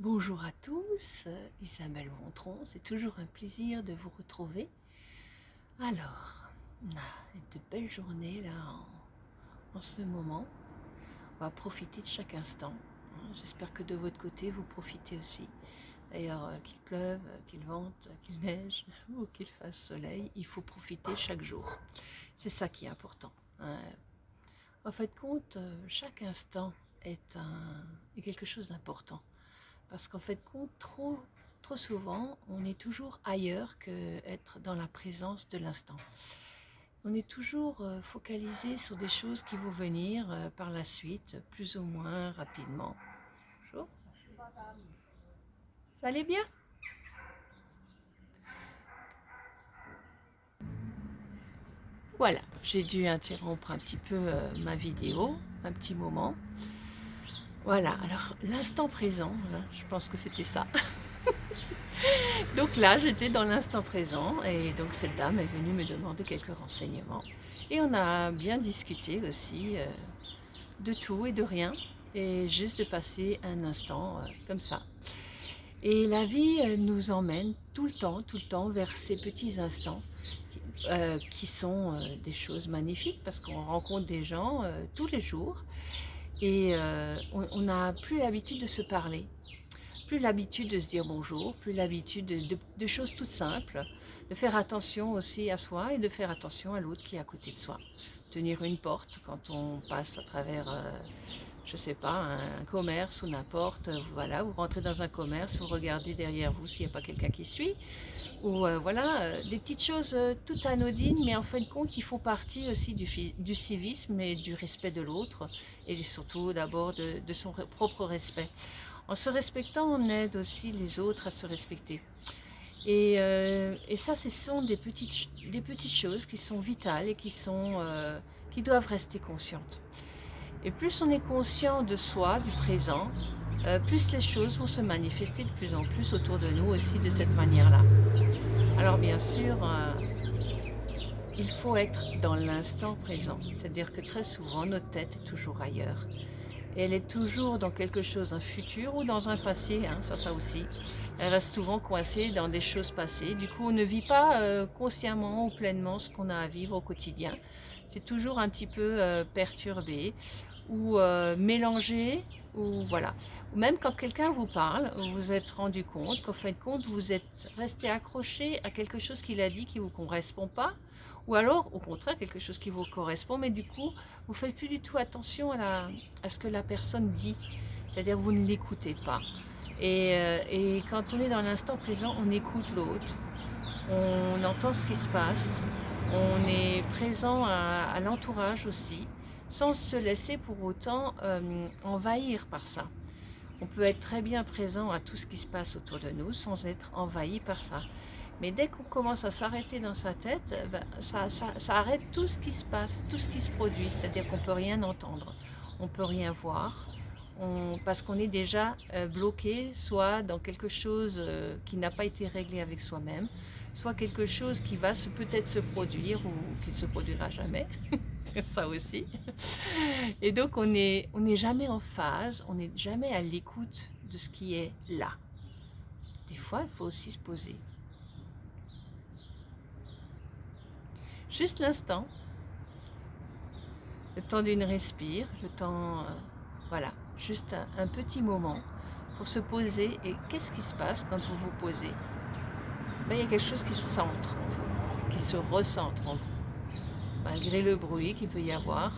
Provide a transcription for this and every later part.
Bonjour à tous, Isabelle Vontron, c'est toujours un plaisir de vous retrouver. Alors, on a de belles journées là en ce moment, on va profiter de chaque instant. J'espère que de votre côté vous profitez aussi. D'ailleurs, qu'il pleuve, qu'il vente, qu'il neige ou qu'il fasse soleil, il faut profiter chaque jour. C'est ça qui est important. En fait, compte, chaque instant est quelque chose d'important. Parce qu'en fait, trop souvent, on est toujours ailleurs qu'être dans la présence de l'instant. On est toujours focalisé sur des choses qui vont venir par la suite, plus ou moins rapidement. Bonjour. Ça allait bien? Voilà, j'ai dû interrompre un petit peu ma vidéo, un petit moment. Voilà, alors l'instant présent, je pense que c'était ça. Donc là, j'étais dans l'instant présent et donc cette dame est venue me demander quelques renseignements. Et on a bien discuté aussi de tout et de rien et juste de passer un instant comme ça. Et la vie nous emmène tout le temps vers ces petits instants qui sont des choses magnifiques parce qu'on rencontre des gens tous les jours et on n'a plus l'habitude de se parler. Plus l'habitude de se dire bonjour, plus l'habitude de choses toutes simples, de faire attention aussi à soi et de faire attention à l'autre qui est à côté de soi. Tenir une porte quand on passe à travers, je sais pas, un commerce ou n'importe, voilà, vous rentrez dans un commerce, vous regardez derrière vous s'il n'y a pas quelqu'un qui suit, ou voilà, des petites choses toutes anodines, mais en fin de compte qui font partie aussi du civisme et du respect de l'autre, et surtout d'abord de son propre respect. En se respectant, on aide aussi les autres à se respecter. Et ça, ce sont des petites choses qui sont vitales et qui doivent rester conscientes. Et plus on est conscient de soi, du présent, plus les choses vont se manifester de plus en plus autour de nous aussi de cette manière-là. Alors bien sûr, il faut être dans l'instant présent. C'est-à-dire que très souvent, notre tête est toujours ailleurs. Et elle est toujours dans quelque chose, un futur ou dans un passé, hein, ça aussi. Elle reste souvent coincée dans des choses passées. Du coup, on ne vit pas consciemment ou pleinement ce qu'on a à vivre au quotidien. C'est toujours un petit peu perturbé ou mélangé, ou voilà. Ou même quand quelqu'un vous parle, vous vous êtes rendu compte qu'en fin de compte, vous êtes resté accroché à quelque chose qu'il a dit qui ne vous correspond pas, ou alors au contraire quelque chose qui vous correspond, mais du coup, vous ne faites plus du tout attention à ce que la personne dit. C'est-à-dire vous ne l'écoutez pas. Et quand on est dans l'instant présent, on écoute l'autre, on entend ce qui se passe, on est présent à l'entourage aussi, sans se laisser pour autant envahir par ça. On peut être très bien présent à tout ce qui se passe autour de nous sans être envahi par ça. Mais dès qu'on commence à s'arrêter dans sa tête, ben, ça arrête tout ce qui se passe, tout ce qui se produit. C'est-à-dire qu'on ne peut rien entendre, on ne peut rien voir, parce qu'on est déjà bloqué, soit dans quelque chose qui n'a pas été réglé avec soi-même, soit quelque chose qui va peut-être se produire ou qui ne se produira jamais. Ça aussi. Et donc on n'est jamais en phase, on n'est jamais à l'écoute de ce qui est là. Des fois, il faut aussi se poser. Juste l'instant, le temps d'une respire, le temps, voilà, juste un petit moment pour se poser. Et qu'est-ce qui se passe quand vous vous posez? Ben, il y a quelque chose qui se centre en vous, qui se recentre en vous, malgré le bruit qu'il peut y avoir,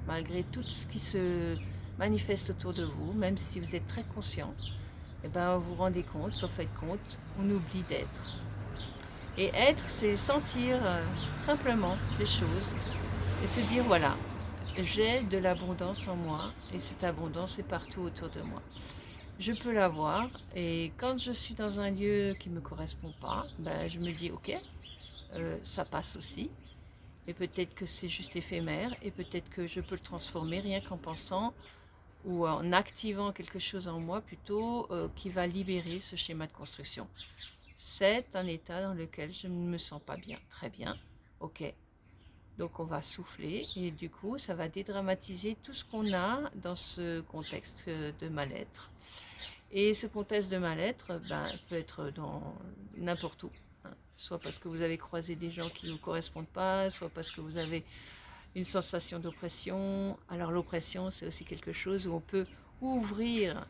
malgré tout ce qui se manifeste autour de vous, même si vous êtes très conscient, et ben vous vous rendez compte qu'en fait compte, on oublie d'être. Et être, c'est sentir simplement les choses et se dire voilà, j'ai de l'abondance en moi et cette abondance est partout autour de moi. Je peux l'avoir et quand je suis dans un lieu qui ne me correspond pas, ben, je me dis ok, ça passe aussi. Et peut-être que c'est juste éphémère et peut-être que je peux le transformer rien qu'en pensant ou en activant quelque chose en moi plutôt qui va libérer ce schéma de construction. C'est un état dans lequel je ne me sens pas bien. Très bien, ok. Donc on va souffler et du coup ça va dédramatiser tout ce qu'on a dans ce contexte de mal-être. Et ce contexte de mal-être peut être dans n'importe où, hein. Soit parce que vous avez croisé des gens qui ne vous correspondent pas, soit parce que vous avez une sensation d'oppression. Alors l'oppression, c'est aussi quelque chose où on peut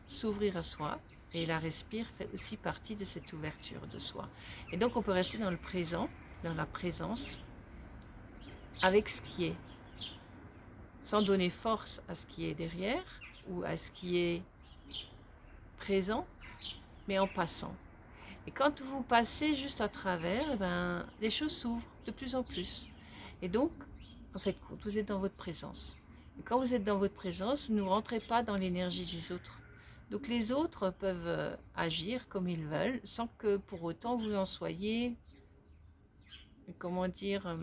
s'ouvrir à soi. Et la respire fait aussi partie de cette ouverture de soi. Et donc on peut rester dans le présent, dans la présence, avec ce qui est, sans donner force à ce qui est derrière ou à ce qui est présent, mais en passant. Et quand vous passez juste à travers, les choses s'ouvrent de plus en plus. Et donc, en fait, vous êtes dans votre présence. Et quand vous êtes dans votre présence, vous ne rentrez pas dans l'énergie des autres. Donc les autres peuvent agir comme ils veulent, sans que pour autant vous en soyez, comment dire,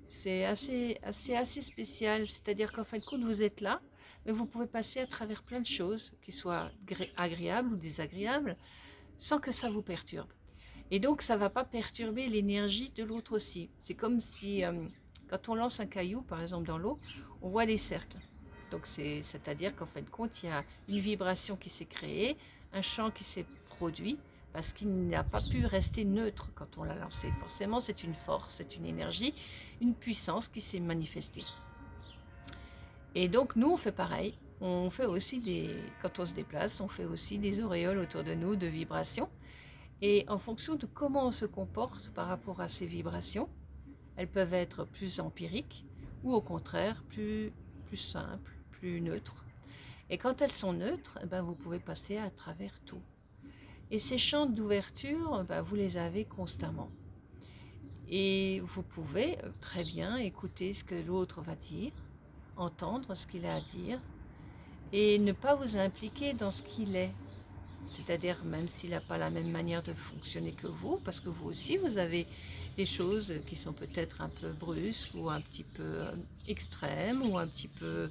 c'est assez spécial. C'est-à-dire qu'en fin de compte, vous êtes là, mais vous pouvez passer à travers plein de choses, qui soient agréables ou désagréables, sans que ça vous perturbe. Et donc, ça ne va pas perturber l'énergie de l'autre aussi. C'est comme si, quand on lance un caillou, par exemple, dans l'eau, on voit des cercles. Donc, c'est-à-dire qu'en fin de compte, il y a une vibration qui s'est créée, un champ qui s'est produit, parce qu'il n'a pas pu rester neutre quand on l'a lancé. Forcément, c'est une force, c'est une énergie, une puissance qui s'est manifestée. Et donc, nous, on fait pareil. On fait aussi quand on se déplace, on fait aussi des auréoles autour de nous de vibrations. Et en fonction de comment on se comporte par rapport à ces vibrations, elles peuvent être plus empiriques ou au contraire plus simples, plus neutres. Et quand elles sont neutres, vous pouvez passer à travers tout. Et ces champs d'ouverture, vous les avez constamment. Et vous pouvez très bien écouter ce que l'autre va dire, entendre ce qu'il a à dire, et ne pas vous impliquer dans ce qu'il est. C'est-à-dire même s'il n'a pas la même manière de fonctionner que vous, parce que vous aussi, vous avez des choses qui sont peut-être un peu brusques ou un petit peu extrêmes ou un petit peu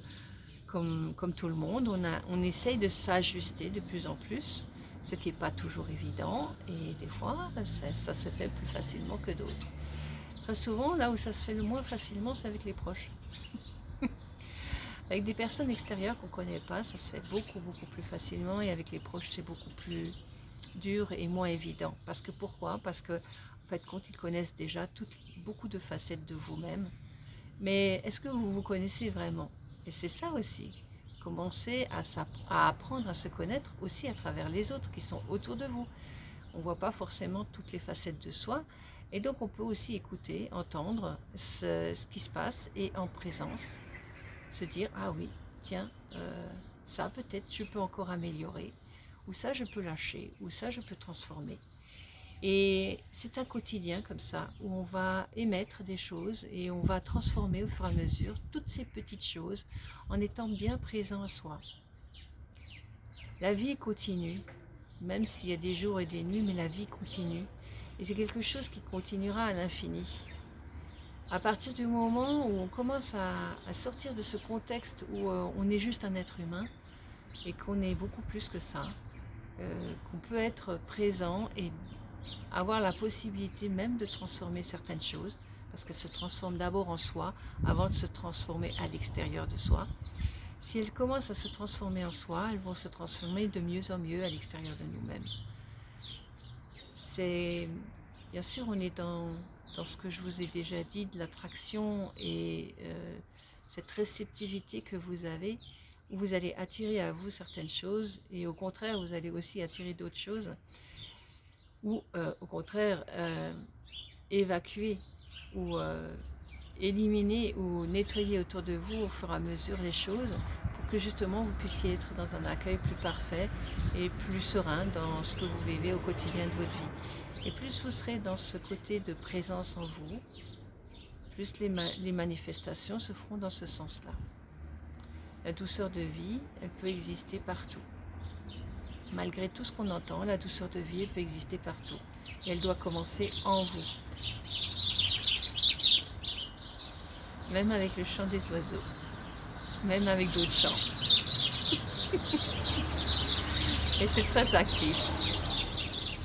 comme tout le monde. On essaye de s'ajuster de plus en plus, ce qui n'est pas toujours évident et des fois, ça se fait plus facilement que d'autres. Très souvent, là où ça se fait le moins facilement, c'est avec les proches. Avec des personnes extérieures qu'on ne connaît pas, ça se fait beaucoup plus facilement et avec les proches, c'est beaucoup plus dur et moins évident. Parce que pourquoi? Parce que, en fait, quand ils connaissent déjà beaucoup de facettes de vous-même, mais est-ce que vous vous connaissez vraiment? Et c'est ça aussi. Commencer à apprendre à se connaître aussi à travers les autres qui sont autour de vous. On ne voit pas forcément toutes les facettes de soi. Et donc, on peut aussi écouter, entendre ce qui se passe et en présence, se dire, ah oui, tiens, ça peut-être je peux encore améliorer, ou ça je peux lâcher, ou ça je peux transformer. Et c'est un quotidien comme ça, où on va émettre des choses et on va transformer au fur et à mesure toutes ces petites choses en étant bien présent à soi. La vie continue, même s'il y a des jours et des nuits, mais la vie continue. Et c'est quelque chose qui continuera à l'infini. À partir du moment où on commence à sortir de ce contexte où on est juste un être humain et qu'on est beaucoup plus que ça, qu'on peut être présent et avoir la possibilité même de transformer certaines choses, parce qu'elles se transforment d'abord en soi avant de se transformer à l'extérieur de soi. Si elles commencent à se transformer en soi, elles vont se transformer de mieux en mieux à l'extérieur de nous-mêmes. Bien sûr, on est dans ce que je vous ai déjà dit, de l'attraction et cette réceptivité que vous avez, où vous allez attirer à vous certaines choses et au contraire, vous allez aussi attirer d'autres choses, ou au contraire, évacuer ou éliminer ou nettoyer autour de vous au fur et à mesure les choses pour que justement vous puissiez être dans un accueil plus parfait et plus serein dans ce que vous vivez au quotidien de votre vie. Et plus vous serez dans ce côté de présence en vous, plus les manifestations se feront dans ce sens-là. La douceur de vie, elle peut exister partout. Malgré tout ce qu'on entend, la douceur de vie, elle peut exister partout. Et elle doit commencer en vous. Même avec le chant des oiseaux. Même avec d'autres chants. Et c'est très actif.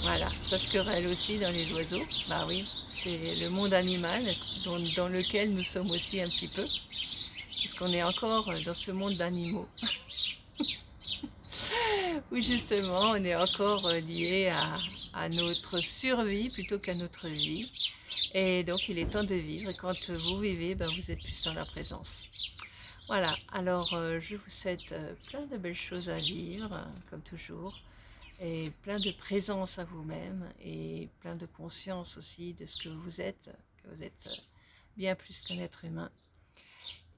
Voilà, ça se querelle aussi dans les oiseaux. Bah oui, c'est le monde animal dans lequel nous sommes aussi un petit peu. Puisqu'on est encore dans ce monde d'animaux. où justement on est encore lié à notre survie plutôt qu'à notre vie. Et donc il est temps de vivre. Et quand vous vivez, ben, vous êtes plus dans la présence. Voilà, alors je vous souhaite plein de belles choses à vivre, comme toujours, et plein de présence à vous-même, et plein de conscience aussi de ce que vous êtes bien plus qu'un être humain.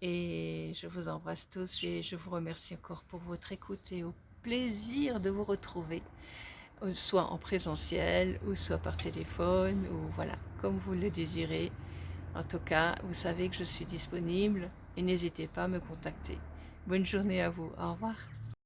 Et je vous embrasse tous et je vous remercie encore pour votre écoute et au plaisir de vous retrouver, soit en présentiel ou soit par téléphone ou voilà, comme vous le désirez. En tout cas, vous savez que je suis disponible et n'hésitez pas à me contacter. Bonne journée à vous. Au revoir.